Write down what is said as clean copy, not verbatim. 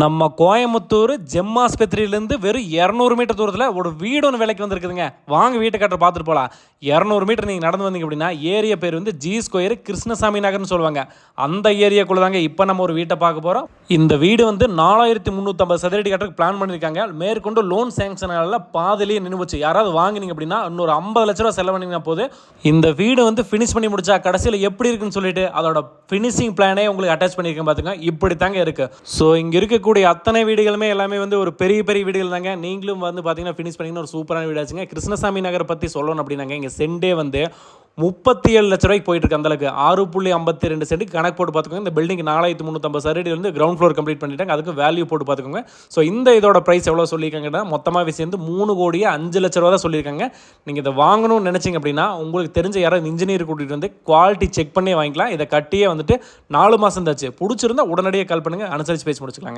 நம்ம கோயம்புத்தூர் ஜெம் ஆஸ்பத்திரியிலேருந்து வெறும் 200 மீட்டர் தூரத்தில் ஒரு வீடு ஒன்று விலைக்கு வந்துருக்குதுங்க. வாங்க வீட்டை கட்டுற பார்த்துட்டு போகலாம். 200 மீட்டர் நீங்கள் நடந்து வந்தீங்க அப்படின்னா ஏரியா பேர் வந்து ஜி ஸ்கொயர் கிருஷ்ணசாமி நகர்னு சொல்லுவாங்க. அந்த ஏரியாக்குள்ளே தாங்க இப்போ நம்ம ஒரு வீட்டை பார்க்க போகிறோம். இந்த வீடு வந்து 4350 சதுரடி கட்டுறதுக்கு பிளான் பண்ணியிருக்காங்க. மேற்கொண்டு லோன் சேங்ஷனால பாதிலேயே நின்று போச்சு. யாராவது வாங்கினீங்க அப்படின்னா இன்னொரு 50 லட்ச ரூபா செலவு பண்ணிங்கன்னா போது இந்த வீடு வந்து ஃபினிஷ் பண்ணி முடிச்சா கடைசியில் எப்படி இருக்குன்னு சொல்லிட்டு அதோட ஃபினிஷிங் பிளானே உங்களுக்கு அட்டாச் பண்ணியிருக்கேன். பார்த்துங்க, இப்படி தாங்க இருக்குது. ஸோ இங்கே இருக்கக்கூடிய அத்தனை வீடுகளுமே எல்லாமே வந்து ஒரு பெரிய பெரிய வீடுகள் தாங்க. நீங்களும் வந்து பார்த்தீங்கன்னா ஃபினிஷ் பண்ணிங்கன்னா ஒரு சூப்பரான வீடு ஆச்சுங்க. கிருஷ்ணசாமி நகரை பற்றி சொல்லணும் அப்படின்னாங்க, இங்கே சென்டே வந்து 37 லட்ச ரூபாய்க்கு போயிட்டு இருக்கு. அந்தளவுக்கு 6.52 சென்ட் கணக்கு போட்டு பார்த்துக்கோங்க. இந்த பில்டிங் 4350 சதுரடி வந்து கிரவுண்ட் ஃப்ளோர் கம்ப்ளீட் பண்ணிட்டாங்க. அதுக்கு வேல்யூ போட்டு பார்த்துக்கோங்க. ஸோ இந்த இதோட ப்ரைஸ் எவ்வளோ சொல்லியிருக்காங்கன்னா மொத்தமாக சேர்ந்து 3,05 லட்ச ரூபா தான் சொல்லியிருக்காங்க. நீங்கள் இதை வாங்கணும்னு நினச்சிங்க அப்படின்னா உங்களுக்கு தெரிஞ்ச யாராவது இன்ஜினியர் கூட்டிகிட்டு வந்து குவாலிட்டி செக் பண்ணி வாங்கிக்கலாம். இதை கட்டியே வந்துட்டு 4 மாதம் தாச்சு. பிடிச்சிருந்தா உடனடியாக கால் பண்ணுங்கள், அனுசரித்து பேசி முடிச்சுக்கலாங்க.